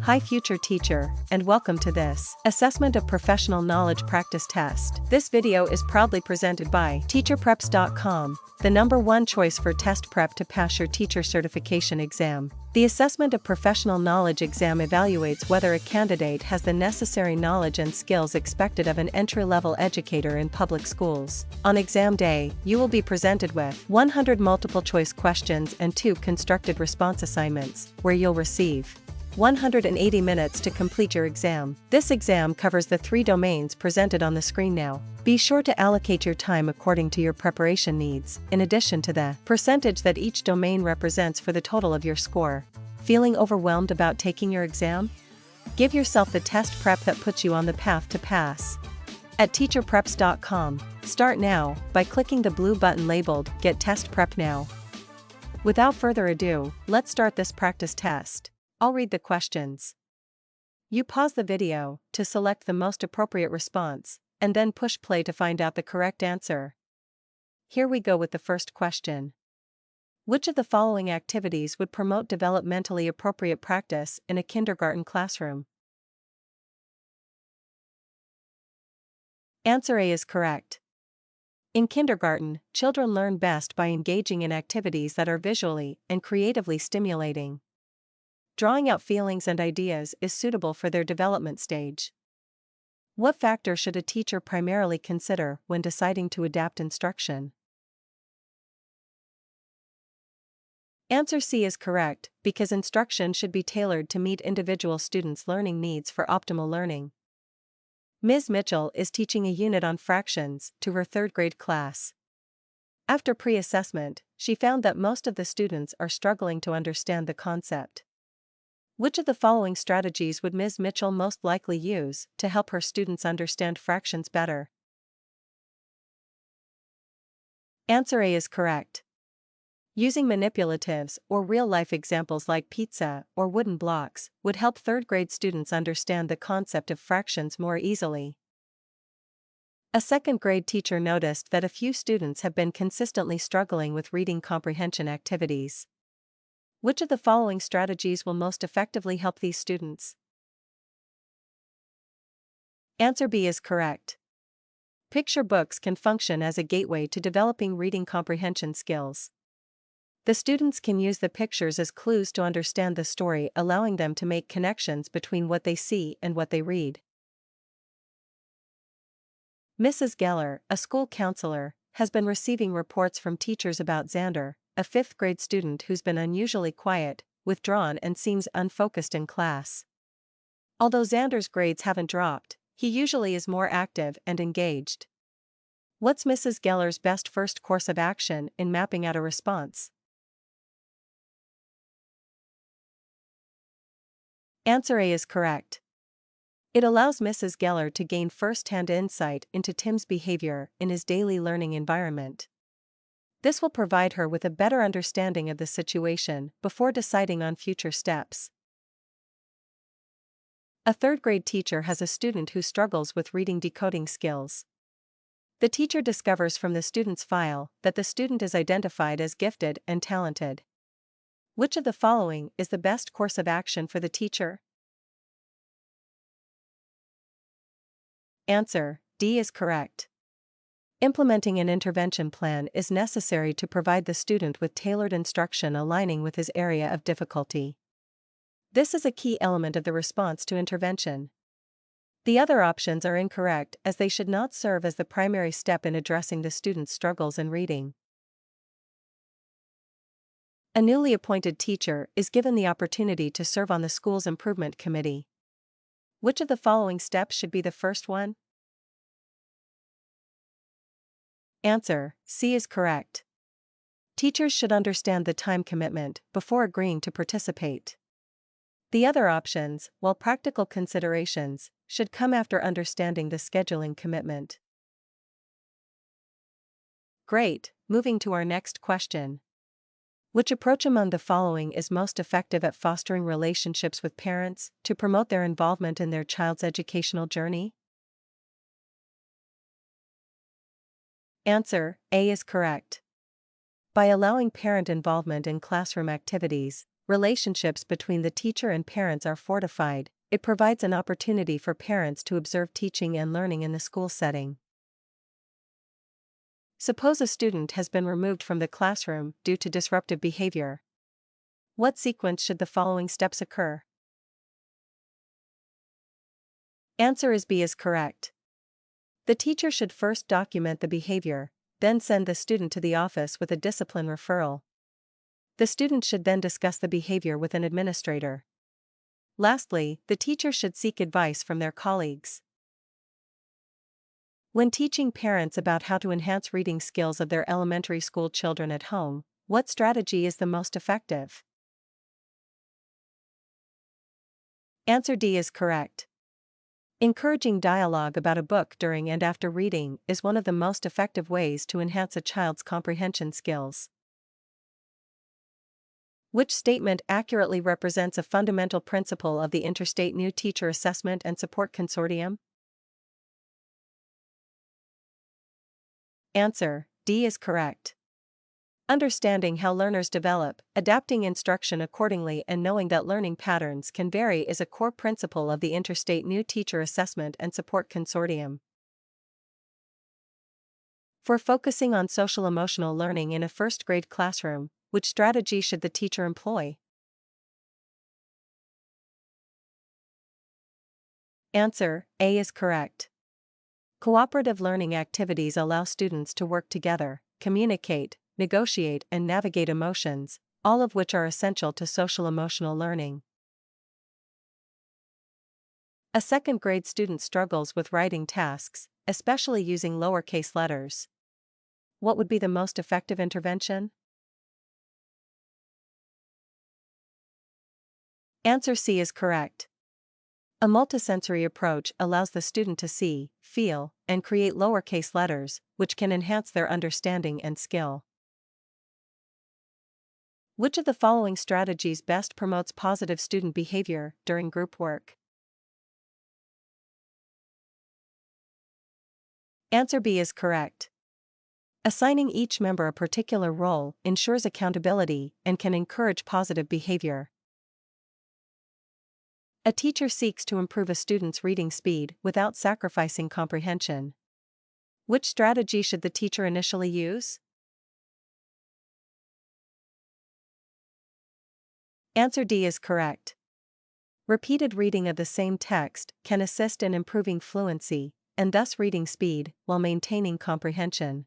Hi future teacher, and welcome to this Assessment of Professional Knowledge Practice Test. This video is proudly presented by TeacherPreps.com, the #1 choice for test prep to pass your teacher certification exam. The Assessment of Professional Knowledge exam evaluates whether a candidate has the necessary knowledge and skills expected of an entry-level educator in public schools. On exam day, you will be presented with 100 multiple-choice questions and 2 constructed response assignments, where you'll receive 180 minutes to complete your exam. This exam covers the 3 domains presented on the screen now. Be sure to allocate your time according to your preparation needs, in addition to the percentage that each domain represents for the total of your score. Feeling overwhelmed about taking your exam? Give yourself the test prep that puts you on the path to pass. At TeacherPreps.com, start now by clicking the blue button labeled Get Test Prep Now. Without further ado, let's start this practice test. I'll read the questions. You pause the video to select the most appropriate response, and then push play to find out the correct answer. Here we go with the first question. Which of the following activities would promote developmentally appropriate practice in a kindergarten classroom? Answer A is correct. In kindergarten, children learn best by engaging in activities that are visually and creatively stimulating. Drawing out feelings and ideas is suitable for their development stage. What factor should a teacher primarily consider when deciding to adapt instruction? Answer C is correct, because instruction should be tailored to meet individual students' learning needs for optimal learning. Ms. Mitchell is teaching a unit on fractions to her 3rd grade class. After pre-assessment, she found that most of the students are struggling to understand the concept. Which of the following strategies would Ms. Mitchell most likely use to help her students understand fractions better? Answer A is correct. Using manipulatives or real-life examples like pizza or wooden blocks would help 3rd grade students understand the concept of fractions more easily. A 2nd grade teacher noticed that a few students have been consistently struggling with reading comprehension activities. Which of the following strategies will most effectively help these students? Answer B is correct. Picture books can function as a gateway to developing reading comprehension skills. The students can use the pictures as clues to understand the story, allowing them to make connections between what they see and what they read. Mrs. Geller, a school counselor, has been receiving reports from teachers about Xander, a 5th grade student who's been unusually quiet, withdrawn and seems unfocused in class. Although Xander's grades haven't dropped, he usually is more active and engaged. What's Mrs. Geller's best first course of action in mapping out a response? Answer A is correct. It allows Mrs. Geller to gain first-hand insight into Tim's behavior in his daily learning environment. This will provide her with a better understanding of the situation before deciding on future steps. A 3rd grade teacher has a student who struggles with reading decoding skills. The teacher discovers from the student's file that the student is identified as gifted and talented. Which of the following is the best course of action for the teacher? Answer D is correct. Implementing an intervention plan is necessary to provide the student with tailored instruction aligning with his area of difficulty. This is a key element of the response to intervention. The other options are incorrect as they should not serve as the primary step in addressing the student's struggles in reading. A newly appointed teacher is given the opportunity to serve on the school's improvement committee. Which of the following steps should be the first one? Answer C is correct. Teachers should understand the time commitment before agreeing to participate. The other options, while practical considerations, should come after understanding the scheduling commitment. Great, moving to our next question. Which approach among the following is most effective at fostering relationships with parents to promote their involvement in their child's educational journey? Answer A is correct. By allowing parent involvement in classroom activities, relationships between the teacher and parents are fortified. It provides an opportunity for parents to observe teaching and learning in the school setting. Suppose a student has been removed from the classroom due to disruptive behavior. What sequence should the following steps occur? Answer is B is correct. The teacher should first document the behavior, then send the student to the office with a discipline referral. The student should then discuss the behavior with an administrator. Lastly, the teacher should seek advice from their colleagues. When teaching parents about how to enhance reading skills of their elementary school children at home, what strategy is the most effective? Answer D is correct. Encouraging dialogue about a book during and after reading is one of the most effective ways to enhance a child's comprehension skills. Which statement accurately represents a fundamental principle of the Interstate New Teacher Assessment and Support Consortium? Answer: D is correct. Understanding how learners develop, adapting instruction accordingly, and knowing that learning patterns can vary is a core principle of the Interstate New Teacher Assessment and Support Consortium. For focusing on social-emotional learning in a first-grade classroom, which strategy should the teacher employ? Answer: A is correct. Cooperative learning activities allow students to work together, communicate, negotiate, and navigate emotions, all of which are essential to social-emotional learning. A second-grade student struggles with writing tasks, especially using lowercase letters. What would be the most effective intervention? Answer C is correct. A multisensory approach allows the student to see, feel, and create lowercase letters, which can enhance their understanding and skill. Which of the following strategies best promotes positive student behavior during group work? Answer B is correct. Assigning each member a particular role ensures accountability and can encourage positive behavior. A teacher seeks to improve a student's reading speed without sacrificing comprehension. Which strategy should the teacher initially use? Answer D is correct. Repeated reading of the same text can assist in improving fluency, and thus reading speed, while maintaining comprehension.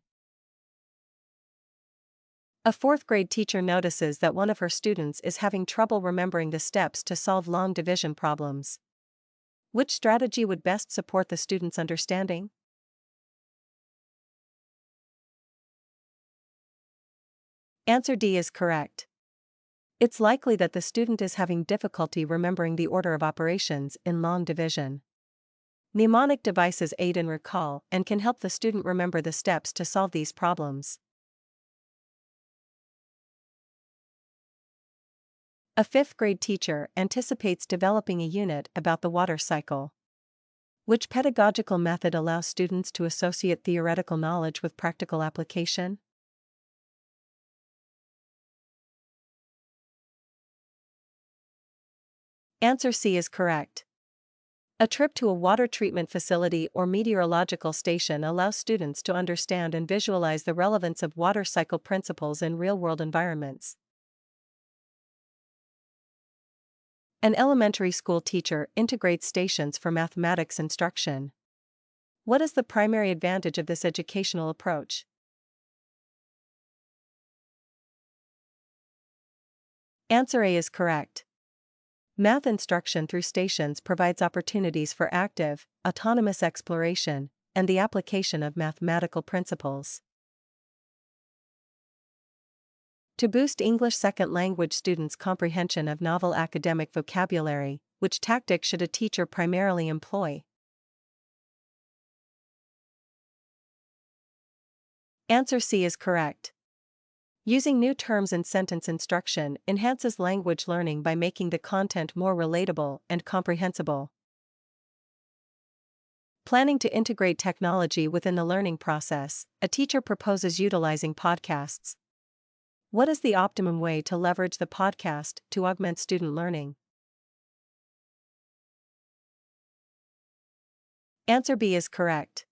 A fourth-grade teacher notices that one of her students is having trouble remembering the steps to solve long division problems. Which strategy would best support the student's understanding? Answer D is correct. It's likely that the student is having difficulty remembering the order of operations in long division. Mnemonic devices aid in recall and can help the student remember the steps to solve these problems. A fifth-grade teacher anticipates developing a unit about the water cycle. Which pedagogical method allows students to associate theoretical knowledge with practical application? Answer C is correct. A trip to a water treatment facility or meteorological station allows students to understand and visualize the relevance of water cycle principles in real-world environments. An elementary school teacher integrates stations for mathematics instruction. What is the primary advantage of this educational approach? Answer A is correct. Math instruction through stations provides opportunities for active, autonomous exploration, and the application of mathematical principles. To boost English second language students' comprehension of novel academic vocabulary, which tactic should a teacher primarily employ? Answer C is correct. Using new terms in sentence instruction enhances language learning by making the content more relatable and comprehensible. Planning to integrate technology within the learning process, a teacher proposes utilizing podcasts. What is the optimum way to leverage the podcast to augment student learning? Answer B is correct.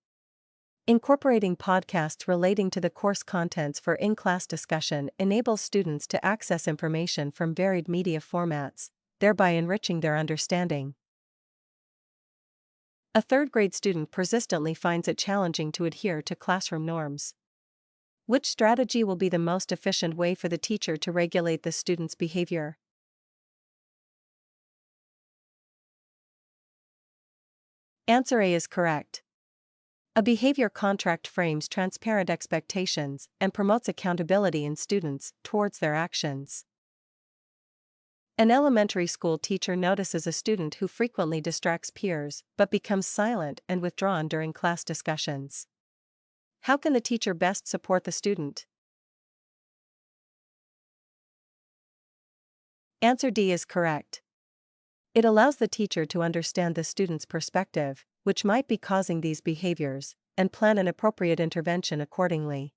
Incorporating podcasts relating to the course contents for in-class discussion enables students to access information from varied media formats, thereby enriching their understanding. A third-grade student persistently finds it challenging to adhere to classroom norms. Which strategy will be the most efficient way for the teacher to regulate the student's behavior? Answer A is correct. A behavior contract frames transparent expectations and promotes accountability in students towards their actions. An elementary school teacher notices a student who frequently distracts peers but becomes silent and withdrawn during class discussions. How can the teacher best support the student? Answer D is correct. It allows the teacher to understand the student's perspective, which might be causing these behaviors, and plan an appropriate intervention accordingly.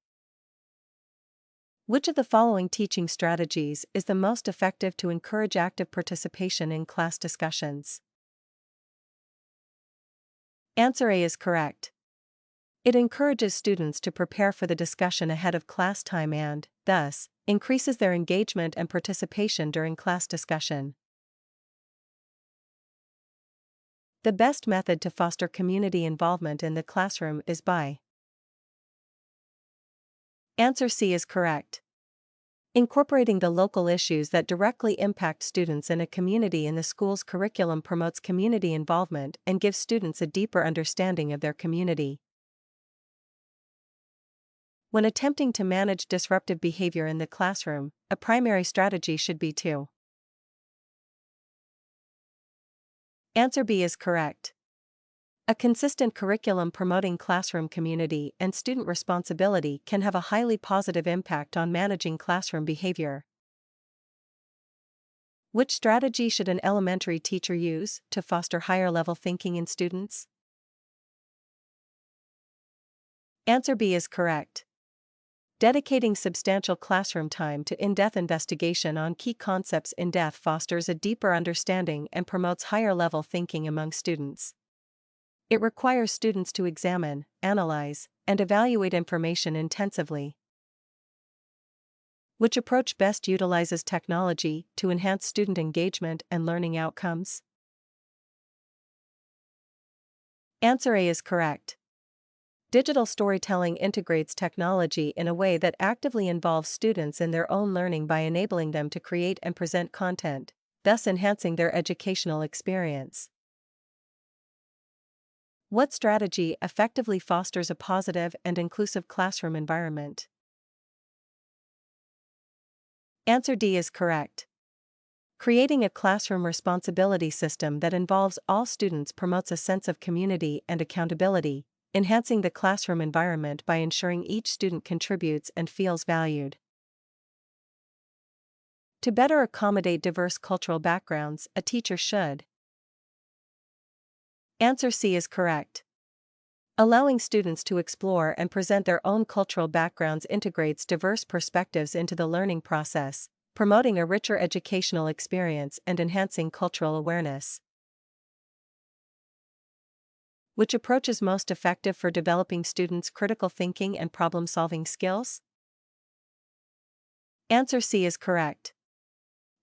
Which of the following teaching strategies is the most effective to encourage active participation in class discussions? Answer A is correct. It encourages students to prepare for the discussion ahead of class time and, thus, increases their engagement and participation during class discussion. The best method to foster community involvement in the classroom is by. Answer C is correct. Incorporating the local issues that directly impact students in a community in the school's curriculum promotes community involvement and gives students a deeper understanding of their community. When attempting to manage disruptive behavior in the classroom, a primary strategy should be to. Answer B is correct. A consistent curriculum promoting classroom community and student responsibility can have a highly positive impact on managing classroom behavior. Which strategy should an elementary teacher use to foster higher-level thinking in students? Answer B is correct. Dedicating substantial classroom time to in-depth investigation on key concepts in-depth fosters a deeper understanding and promotes higher-level thinking among students. It requires students to examine, analyze, and evaluate information intensively. Which approach best utilizes technology to enhance student engagement and learning outcomes? Answer A is correct. Digital storytelling integrates technology in a way that actively involves students in their own learning by enabling them to create and present content, thus enhancing their educational experience. What strategy effectively fosters a positive and inclusive classroom environment? Answer D is correct. Creating a classroom responsibility system that involves all students promotes a sense of community and accountability, enhancing the classroom environment by ensuring each student contributes and feels valued. To better accommodate diverse cultural backgrounds, a teacher should. Answer C is correct. Allowing students to explore and present their own cultural backgrounds integrates diverse perspectives into the learning process, promoting a richer educational experience and enhancing cultural awareness. Which approach is most effective for developing students' critical thinking and problem-solving skills? Answer C is correct.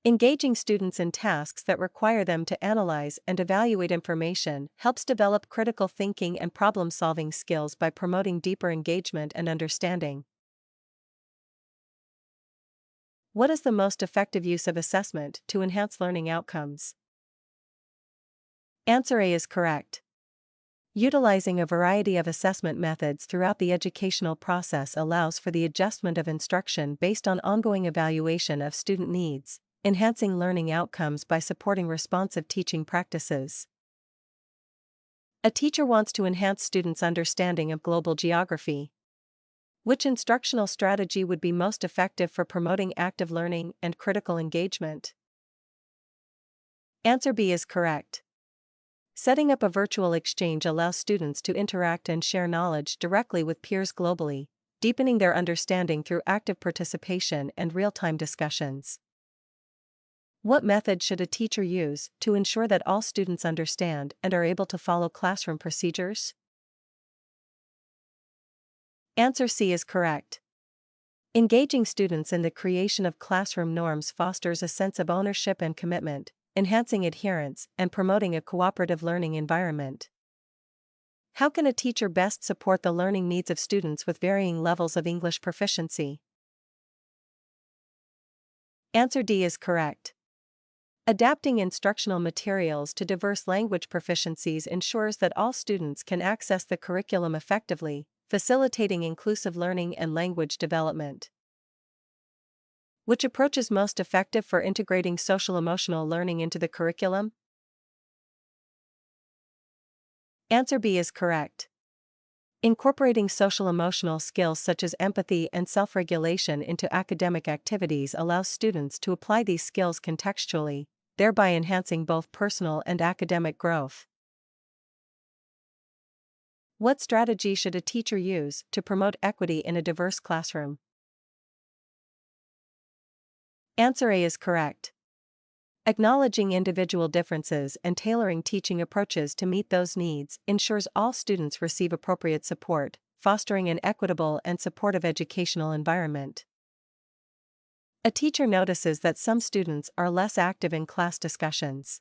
Engaging students in tasks that require them to analyze and evaluate information helps develop critical thinking and problem-solving skills by promoting deeper engagement and understanding. What is the most effective use of assessment to enhance learning outcomes? Answer A is correct. Utilizing a variety of assessment methods throughout the educational process allows for the adjustment of instruction based on ongoing evaluation of student needs, enhancing learning outcomes by supporting responsive teaching practices. A teacher wants to enhance students' understanding of global geography. Which instructional strategy would be most effective for promoting active learning and critical engagement? Answer B is correct. Setting up a virtual exchange allows students to interact and share knowledge directly with peers globally, deepening their understanding through active participation and real-time discussions. What method should a teacher use to ensure that all students understand and are able to follow classroom procedures? Answer C is correct. Engaging students in the creation of classroom norms fosters a sense of ownership and commitment, enhancing adherence and promoting a cooperative learning environment. How can a teacher best support the learning needs of students with varying levels of English proficiency? Answer D is correct. Adapting instructional materials to diverse language proficiencies ensures that all students can access the curriculum effectively, facilitating inclusive learning and language development. Which approach is most effective for integrating social-emotional learning into the curriculum? Answer B is correct. Incorporating social-emotional skills such as empathy and self-regulation into academic activities allows students to apply these skills contextually, thereby enhancing both personal and academic growth. What strategy should a teacher use to promote equity in a diverse classroom? Answer A is correct. Acknowledging individual differences and tailoring teaching approaches to meet those needs ensures all students receive appropriate support, fostering an equitable and supportive educational environment. A teacher notices that some students are less active in class discussions.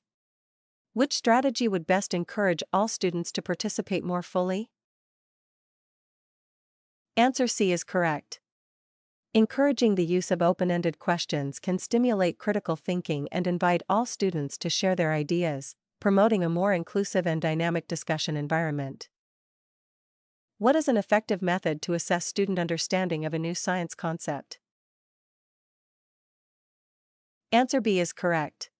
Which strategy would best encourage all students to participate more fully? Answer C is correct. Encouraging the use of open-ended questions can stimulate critical thinking and invite all students to share their ideas, promoting a more inclusive and dynamic discussion environment. What is an effective method to assess student understanding of a new science concept? Answer B is correct.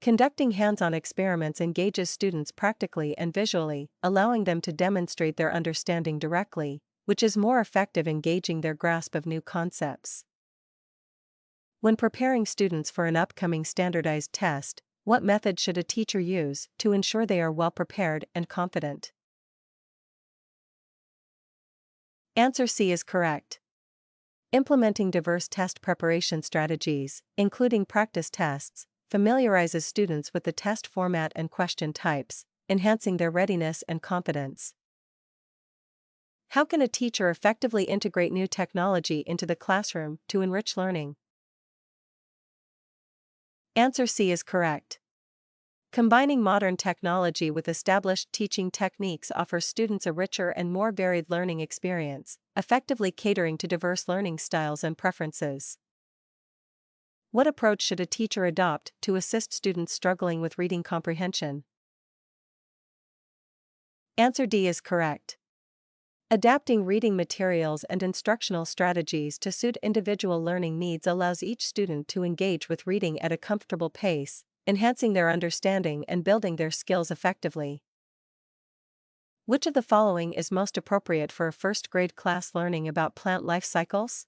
Conducting hands-on experiments engages students practically and visually, allowing them to demonstrate their understanding directly, which is more effective in gauging their grasp of new concepts. When preparing students for an upcoming standardized test, what method should a teacher use to ensure they are well prepared and confident? Answer C is correct. Implementing diverse test preparation strategies, including practice tests, familiarizes students with the test format and question types, enhancing their readiness and confidence. How can a teacher effectively integrate new technology into the classroom to enrich learning? Answer C is correct. Combining modern technology with established teaching techniques offers students a richer and more varied learning experience, effectively catering to diverse learning styles and preferences. What approach should a teacher adopt to assist students struggling with reading comprehension? Answer D is correct. Adapting reading materials and instructional strategies to suit individual learning needs allows each student to engage with reading at a comfortable pace, enhancing their understanding and building their skills effectively. Which of the following is most appropriate for a first-grade class learning about plant life cycles?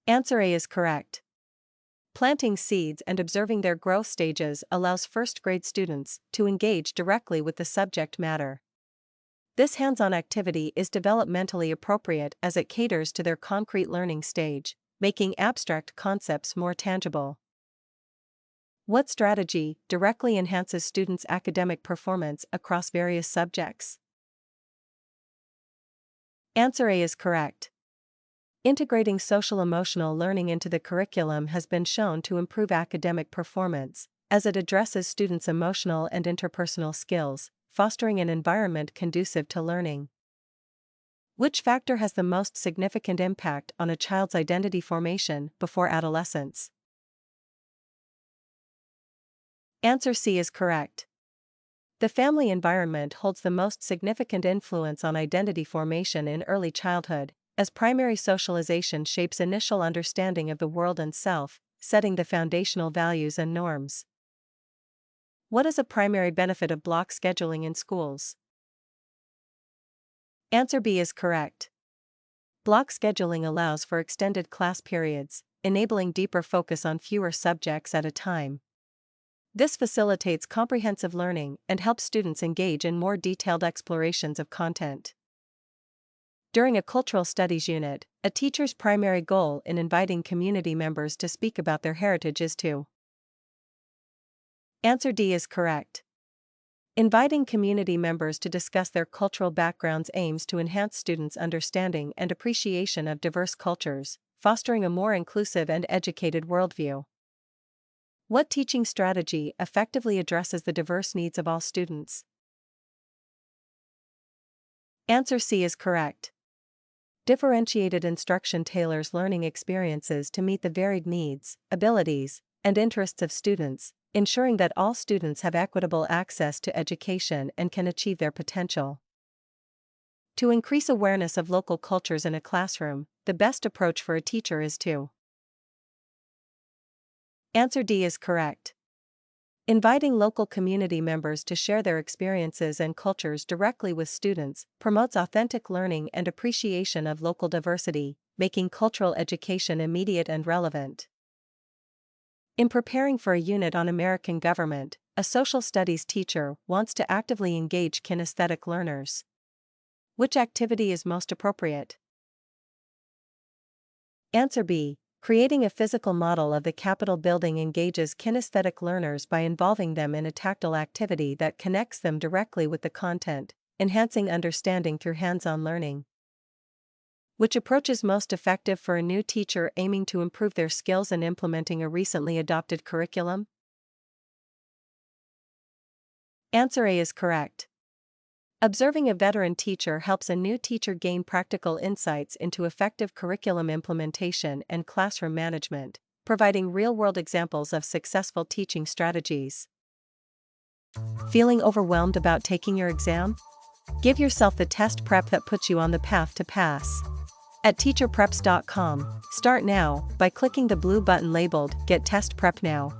Answer A is correct. Planting seeds and observing their growth stages allows first-grade students to engage directly with the subject matter. This hands-on activity is developmentally appropriate as it caters to their concrete learning stage, making abstract concepts more tangible. What strategy directly enhances students' academic performance across various subjects? Answer A is correct. Integrating social-emotional learning into the curriculum has been shown to improve academic performance, as it addresses students' emotional and interpersonal skills, fostering an environment conducive to learning. Which factor has the most significant impact on a child's identity formation before adolescence? Answer C is correct. The family environment holds the most significant influence on identity formation in early childhood, as primary socialization shapes initial understanding of the world and self, setting the foundational values and norms. What is a primary benefit of block scheduling in schools? Answer B is correct. Block scheduling allows for extended class periods, enabling deeper focus on fewer subjects at a time. This facilitates comprehensive learning and helps students engage in more detailed explorations of content. During a cultural studies unit, a teacher's primary goal in inviting community members to speak about their heritage is to. Answer D is correct. Inviting community members to discuss their cultural backgrounds aims to enhance students' understanding and appreciation of diverse cultures, fostering a more inclusive and educated worldview. What teaching strategy effectively addresses the diverse needs of all students? Answer C is correct. Differentiated instruction tailors learning experiences to meet the varied needs, abilities, and interests of students, ensuring that all students have equitable access to education and can achieve their potential. To increase awareness of local cultures in a classroom, the best approach for a teacher is to. Answer D is correct. Inviting local community members to share their experiences and cultures directly with students promotes authentic learning and appreciation of local diversity, making cultural education immediate and relevant. In preparing for a unit on American government, a social studies teacher wants to actively engage kinesthetic learners. Which activity is most appropriate? Answer B. Creating a physical model of the Capitol building engages kinesthetic learners by involving them in a tactile activity that connects them directly with the content, enhancing understanding through hands-on learning. Which approach is most effective for a new teacher aiming to improve their skills in implementing a recently adopted curriculum? Answer A is correct. Observing a veteran teacher helps a new teacher gain practical insights into effective curriculum implementation and classroom management, providing real-world examples of successful teaching strategies. Feeling overwhelmed about taking your exam? Give yourself the test prep that puts you on the path to pass. At teacherpreps.com, start now by clicking the blue button labeled Get Test Prep Now.